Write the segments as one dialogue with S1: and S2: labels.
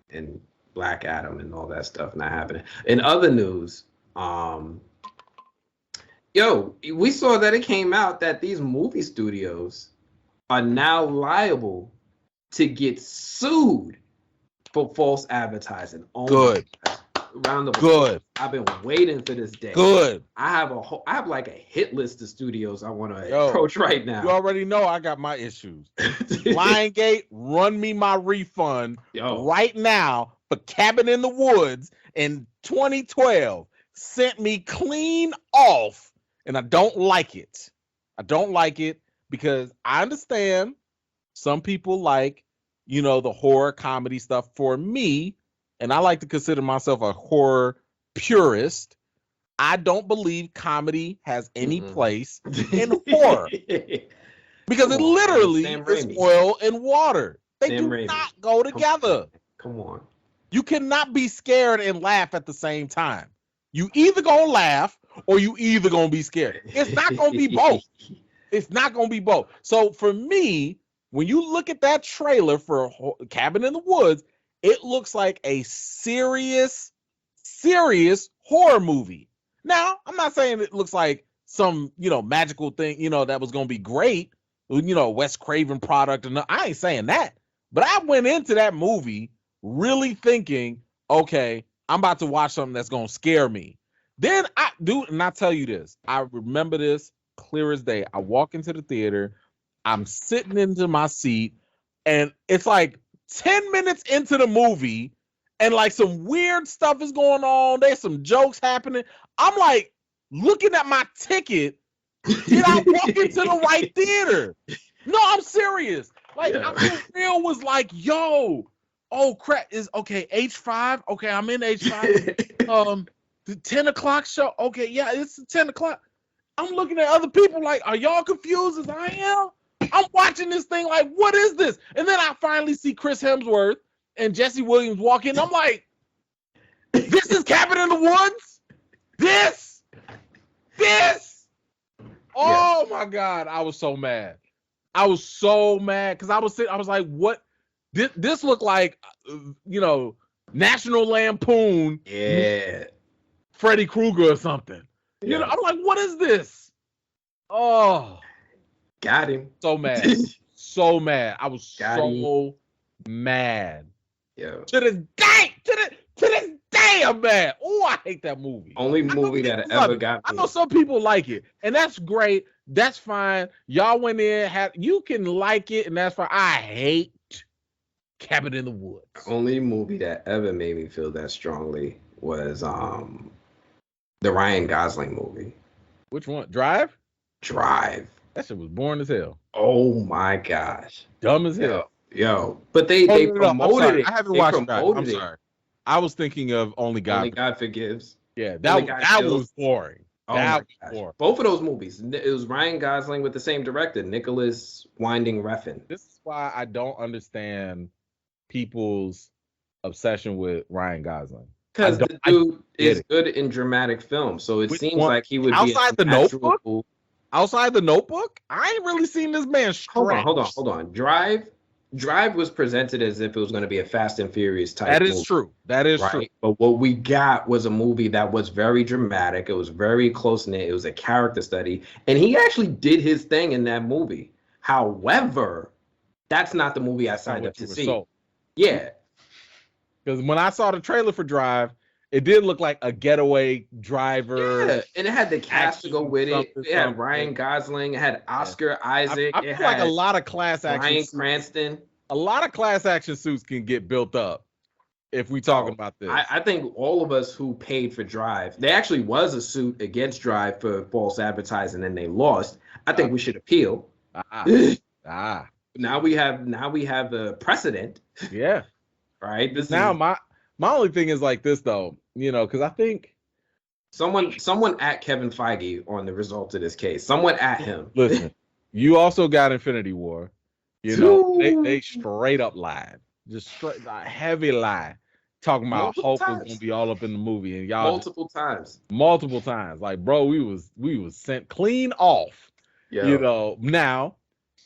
S1: and Black Adam and all that stuff not happening. In other news, we saw that it came out that these movie studios are now liable to get sued for false advertising. Oh
S2: Good.
S1: Round of
S2: Good.
S1: I've been waiting for this day.
S2: Good.
S1: I have like a hit list of studios I want to approach right now.
S2: You already know I got my issues. Lionsgate, run me my refund right now for Cabin in the Woods in 2012. Sent me clean off, and I don't like it. I don't like it because I understand some people like, the horror comedy stuff. For me, and I like to consider myself a horror purist, I don't believe comedy has any place in horror because it literally is oil and water. They do not go together.
S1: Come on.
S2: You cannot be scared and laugh at the same time. You either gonna laugh or you either gonna be scared. It's not gonna be both. It's not gonna be both. So for me, when you look at that trailer for Cabin in the Woods, it looks like a serious horror movie. Now, I'm not saying it looks like some, magical thing, that was going to be great, Wes Craven product. And I ain't saying that. But I went into that movie really thinking, okay, I'm about to watch something that's going to scare me. Then and I tell you this, I remember this clear as day. I walk into the theater, I'm sitting into my seat, and it's like 10 minutes into the movie, and like some weird stuff is going on. There's some jokes happening. I'm like looking at my ticket. Did I walk into the right theater? No, I'm serious. Like, I real was like, yo, oh crap, is okay, H5. Okay, I'm in H5. The 10 o'clock show. Okay, yeah, it's 10 o'clock. I'm looking at other people like, are y'all confused as I am? I'm watching this thing like, what is this? And then I finally see Chris Hemsworth and Jesse Williams walk in. I'm like, this is Cabin in the Woods? This? Oh my God. I was so mad. Because I was like, what? This looked like, National Lampoon.
S1: Yeah.
S2: Freddy Krueger or something.
S1: Yeah.
S2: I'm like, what is this? Oh.
S1: Got him.
S2: So mad. I was mad.
S1: Yeah.
S2: To this day, I'm mad. Oh, I hate that movie.
S1: Only movie that ever got me.
S2: I know some people like it, and that's great. That's fine. Y'all went in, you can like it, and that's fine. I hate Cabin in the Woods.
S1: The only movie that ever made me feel that strongly was the Ryan Gosling movie.
S2: Which one? Drive.
S1: That
S2: shit was boring as hell.
S1: Oh my gosh.
S2: Dumb as hell.
S1: Yo. But they promoted it.
S2: I haven't watched Drive. I'm sorry. I was thinking of Only God
S1: Forgives.
S2: Yeah, that was boring. That was boring.
S1: Both of those movies. It was Ryan Gosling with the same director, Nicholas Winding Refn.
S2: This is why I don't understand people's obsession with Ryan Gosling.
S1: Because the dude is good in dramatic film, so it seems like he would be
S2: outside the Notebook. Outside the Notebook, I ain't really seen this man stretch.
S1: Hold on. Drive was presented as if it was going to be a Fast and Furious type.
S2: That is true.
S1: But what we got was a movie that was very dramatic. It was very close knit. It was a character study, and he actually did his thing in that movie. However, that's not the movie I signed up to see. Sold. Yeah.
S2: Because when I saw the trailer for Drive, it did look like a getaway driver.
S1: Yeah, and it had the cast to go with it. It had Ryan Gosling. It had Oscar Isaac.
S2: I feel like a lot of class action.
S1: Bryan Cranston.
S2: A lot of class action suits can get built up if we talking about this.
S1: I think all of us who paid for Drive, there actually was a suit against Drive for false advertising, and they lost. I think we should appeal. Now we have a precedent.
S2: Yeah.
S1: Right.
S2: My only thing is like this though, because I think
S1: someone at Kevin Feige on the results of this case. Someone at him.
S2: Listen, you also got Infinity War. They straight up lied, just straight heavy lie, talking about Hulk was gonna be all up in the movie, and y'all multiple times. Like, bro, we was sent clean off. Yeah. Now,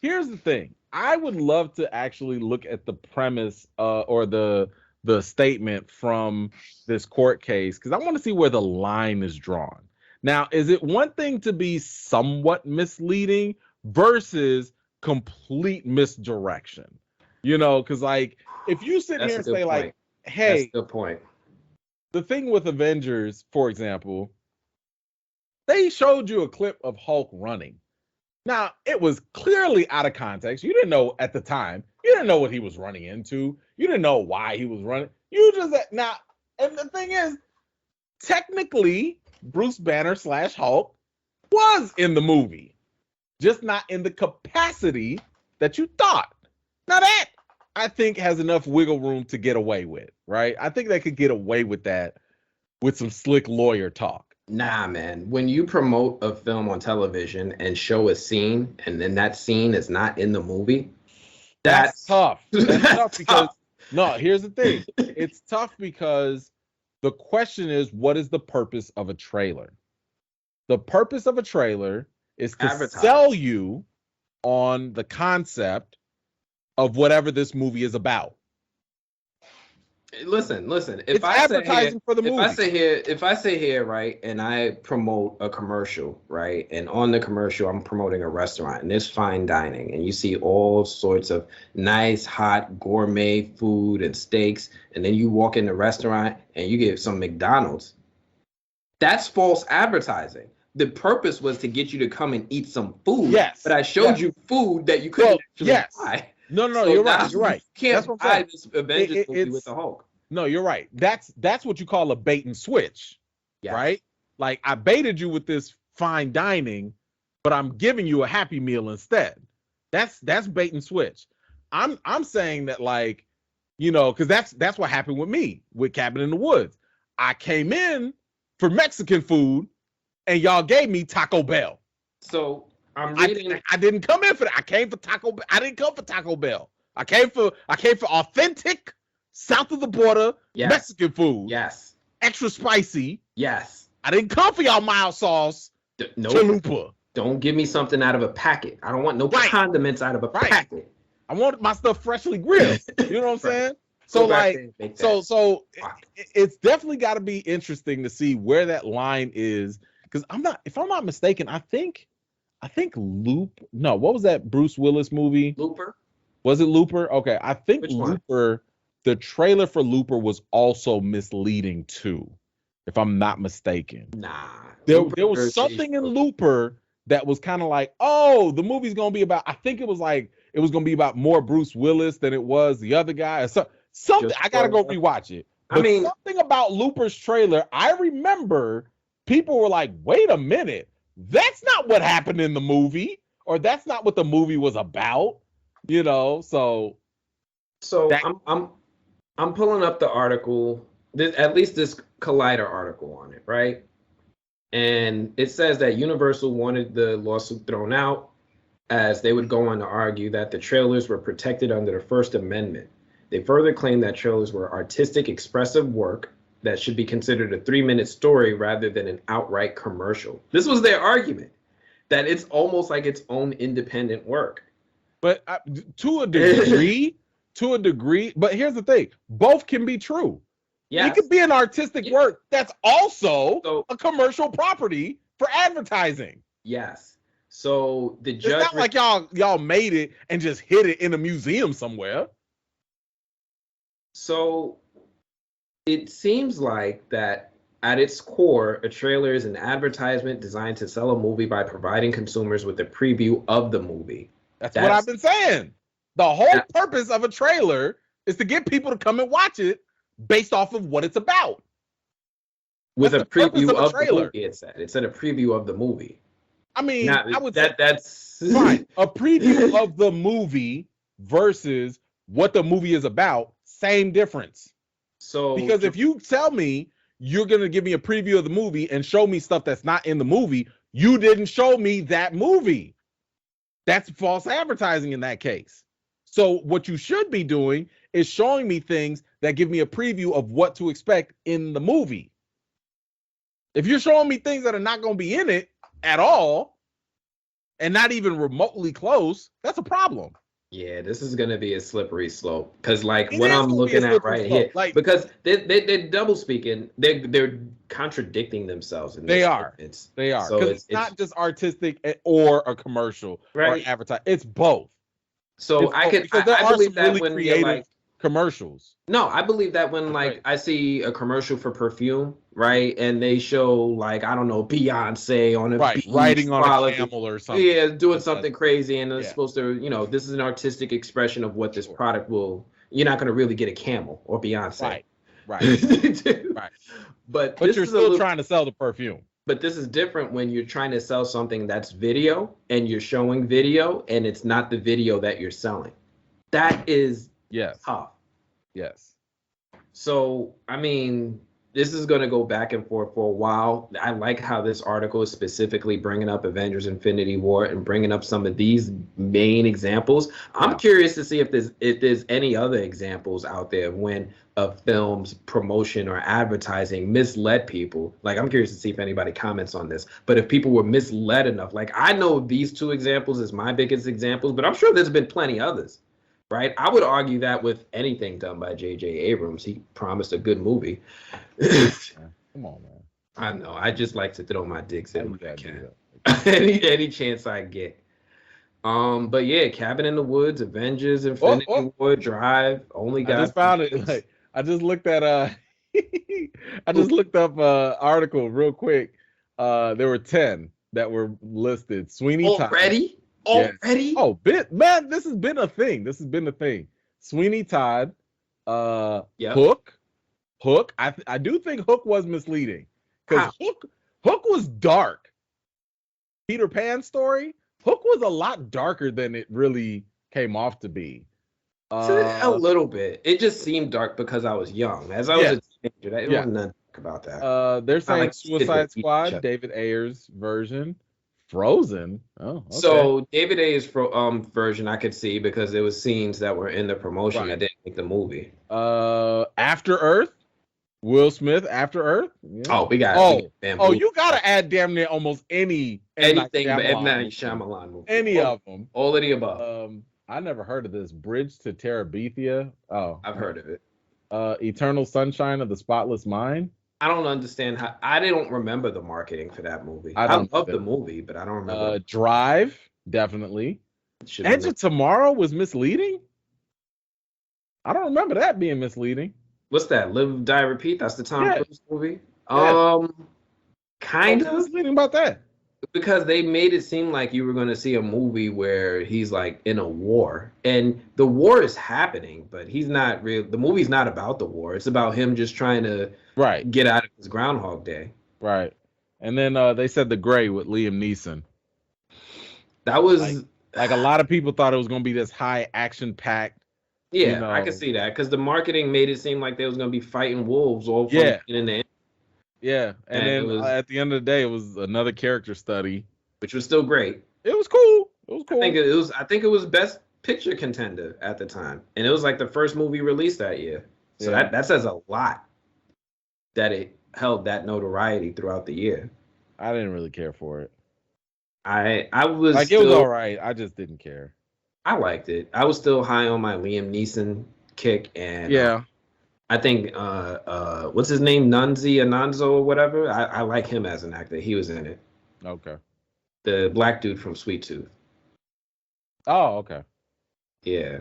S2: here's the thing. I would love to actually look at the premise or the the statement from this court case because I want to see where the line is drawn. Now, is it one thing to be somewhat misleading versus complete misdirection? You know, because like if you sit
S1: That's
S2: here
S1: a
S2: and
S1: good
S2: say
S1: point.
S2: like,
S1: That's
S2: hey,
S1: a good point.
S2: the thing with Avengers, for example, they showed you a clip of Hulk running. Now, it was clearly out of context. You didn't know at the time. You didn't know what he was running into. You didn't know why he was running. You just now, and the thing is, technically, Bruce Banner / Hulk was in the movie, just not in the capacity that you thought. Now that I think has enough wiggle room to get away with, right? I think they could get away with that with some slick lawyer talk.
S1: Nah, man. When you promote a film on television and show a scene, and then that scene is not in the movie,
S2: That's tough. That's tough because
S1: tough.
S2: no, here's the thing. It's tough because the question is, what is the purpose of a trailer? The purpose of a trailer is to
S1: Advertise.
S2: sell you on the concept of whatever this movie is about.
S1: Listen.
S2: It's advertising for the movie.
S1: If I say here, right, and I promote a commercial, right, and on the commercial I'm promoting a restaurant and it's fine dining, and you see all sorts of nice, hot, gourmet food and steaks, and then you walk in the restaurant and you get some McDonald's. That's false advertising. The purpose was to get you to come and eat some food.
S2: Yes.
S1: But I showed you food that you couldn't actually buy.
S2: No,
S1: So
S2: you're
S1: now
S2: right. You're right.
S1: You can't
S2: That's what I'm
S1: buy
S2: saying.
S1: this Avengers movie with the Hulk.
S2: No, you're right. That's what you call a bait and switch,
S1: Yes.
S2: right? Like I baited you with this fine dining, but I'm giving you a Happy Meal instead. That's bait and switch. I'm saying that like, you know, because that's what happened with me with Cabin in the Woods. I came in for Mexican food, and y'all gave me Taco Bell.
S1: So I'm reading.
S2: I didn't come in for that. I came for Taco Bell. I didn't come for Taco Bell. I came for authentic south of the border Mexican food.
S1: Yes.
S2: Extra spicy.
S1: Yes.
S2: I didn't come for y'all mild sauce.
S1: No.
S2: Chalupa.
S1: Don't give me something out of a packet. I don't want no condiments out of a packet.
S2: I want my stuff freshly grilled. You know what I'm saying? So like, so it's definitely got to be interesting to see where that line is. Because if I'm not mistaken, I think Loop. No, what was that Bruce Willis movie?
S1: Looper.
S2: Was it Looper? Okay, I think
S1: Which
S2: Looper.
S1: one?
S2: The trailer for Looper was also misleading too, if I'm not mistaken.
S1: Nah.
S2: There was something in Looper that was kind of like, oh, the movie's gonna be about. I think it was gonna be about more Bruce Willis than it was the other guy. Or something. I gotta go rewatch it. But something about Looper's trailer, I remember people were like, wait a minute, that's not what happened in the movie, or that's not what the movie was about. You know, so
S1: I'm pulling up the article, at least this Collider article on it, right? And it says that Universal wanted the lawsuit thrown out as they would go on to argue that the trailers were protected under the First Amendment. They further claimed that trailers were artistic, expressive work that should be considered a 3-minute story rather than an outright commercial. This was their argument, that it's almost like its own independent work.
S2: But to a degree, but here's the thing, both can be true. Yes. It could be an artistic work that's also a commercial property for advertising.
S1: Yes. So the judge,
S2: it's not like y'all made it and just hid it in a museum somewhere.
S1: So it seems like that at its core, a trailer is an advertisement designed to sell a movie by providing consumers with a preview of the movie.
S2: That's what I've been saying. The whole purpose of a trailer is to get people to come and watch it based off of what it's about.
S1: With a preview of the movie, it said. It said a preview of the movie.
S2: I mean, I would
S1: say that's
S2: fine. A preview of the movie versus what the movie is about, same difference.
S1: So
S2: because if you tell me you're going to give me a preview of the movie and show me stuff that's not in the movie, you didn't show me that movie. That's false advertising in that case. So what you should be doing is showing me things that give me a preview of what to expect in the movie. If you're showing me things that are not going to be in it at all and not even remotely close, that's a problem.
S1: Yeah, this is gonna be a slippery slope because, like,
S2: It
S1: what
S2: is
S1: I'm
S2: gonna be a
S1: looking at
S2: slippery
S1: right
S2: slope.
S1: here,
S2: Like
S1: because they're double speaking, they're contradicting themselves in
S2: they
S1: this
S2: are,
S1: sentence.
S2: they are,
S1: So
S2: because it's
S1: it's
S2: not just artistic or a commercial or
S1: right.
S2: advertise. It's both.
S1: So
S2: It's
S1: I
S2: both
S1: could
S2: because there
S1: I
S2: are
S1: believe
S2: some
S1: that
S2: really
S1: when you're
S2: creative
S1: like
S2: commercials.
S1: no, I believe that when
S2: They're
S1: like
S2: great.
S1: I see a commercial for perfume, right, and they show like I don't know Beyonce on a
S2: Right,
S1: beach,
S2: riding on a
S1: frolicking,
S2: camel or something.
S1: yeah, doing
S2: That's
S1: something crazy, and it's
S2: yeah,
S1: supposed to, this is an artistic expression of what this
S2: sure.
S1: product will. You're not going to really get a camel or Beyonce,
S2: Right, right, right, right.
S1: but
S2: But
S1: this
S2: you're
S1: is a
S2: still
S1: little.
S2: trying to sell the perfume.
S1: But this is different when you're trying to sell something that's video and you're showing video and it's not the video that you're selling. That is
S2: Yes,
S1: tough.
S2: yes.
S1: So, I mean, this is going to go back and forth for a while. I like how this article is specifically bringing up Avengers Infinity War and bringing up some of these main examples. I'm
S2: Yeah.
S1: curious to see if there's any other examples out there when a film's promotion or advertising misled people. Like, I'm curious to see if anybody comments on this. But if people were misled enough, like I know these two examples is my biggest examples, but I'm sure there's been plenty others. Right, I would argue that with anything done by J.J. Abrams, he promised a good movie.
S2: Man. Come on, man.
S1: I know. I just like to throw my dicks
S2: How
S1: in
S2: you
S1: when I
S2: gotta do
S1: can.
S2: that?
S1: any chance I get. But yeah, Cabin in the Woods, Avengers,
S2: Oh, oh,
S1: Infinity War, Drive, Only
S2: I just
S1: God
S2: found it.
S1: Forgives.
S2: Like I just looked at I just looked up article real quick. There were 10 that were listed. Sweeney Todd.
S1: Already?
S2: Yes.
S1: Already?
S2: Oh, man, this has been a thing. This has been a thing. Sweeney Todd,
S1: Yep.
S2: Hook. Hook. I do think Hook was misleading because
S1: How?
S2: Hook was dark. Peter Pan story. Hook was a lot darker than it really came off to be.
S1: A little bit. It just seemed dark because I was young. As I was
S2: Yes,
S1: a teenager, it
S2: yeah.
S1: wasn't nothing dark about that.
S2: They're
S1: Not
S2: saying
S1: like kids were
S2: Suicide
S1: beating each
S2: Squad,
S1: other.
S2: David Ayer's version. Frozen. Oh, okay.
S1: So David A's version I could see because there was scenes that were in the promotion
S2: Right.
S1: that didn't make the movie.
S2: After Earth. Will Smith, After Earth. Yeah.
S1: Oh, we got
S2: Oh, you gotta add damn near almost any M. Night
S1: anything but M.
S2: Shyamalan
S1: Night
S2: movie.
S1: Shyamalan movie.
S2: Any of them.
S1: All of the above.
S2: I never heard of this. Bridge to Terabithia. Oh,
S1: I've heard of it.
S2: Eternal Sunshine of the Spotless Mind.
S1: I don't understand how. I don't remember the marketing for that movie.
S2: I
S1: I
S2: don't
S1: love
S2: either.
S1: the movie, but I don't remember.
S2: Drive, definitely.
S1: Should
S2: Edge of Tomorrow was misleading. I don't remember that being misleading.
S1: What's that? Live, Die, Repeat. That's the Tom Cruise movie.
S2: Yeah.
S1: Kind
S2: What's
S1: of.
S2: misleading about that?
S1: Because they made it seem like you were going to see a movie where he's like in a war, and the war is happening, but he's not real. The movie's not about the war. It's about him just trying to
S2: Right.
S1: get out of his Groundhog Day.
S2: Right. And then they said The Gray with Liam Neeson.
S1: That was
S2: like a lot of people thought it was going to be this high action packed.
S1: Yeah, I can see that because the marketing made it seem like they was going to be fighting wolves all from in the end.
S2: Yeah, and then at the end of the day, it was another character study,
S1: which was still great.
S2: It was cool. It was cool.
S1: I think it was best picture contender at the time, and it was like the first movie released that year. So that says a lot that it held that notoriety throughout the year.
S2: I didn't really care for it.
S1: I was
S2: like it was all right. I just didn't care.
S1: I liked it. I was still high on my Liam Neeson kick, and I think what's his name, Ananzo or whatever. I like him as an actor. He was in it.
S2: Okay.
S1: The black dude from Sweet Tooth.
S2: Oh, okay.
S1: Yeah.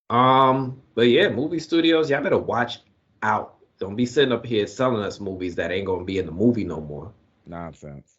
S1: But yeah, movie studios, y'all better watch out. Don't be sitting up here selling us movies that ain't gonna be in the movie no more.
S2: Nonsense.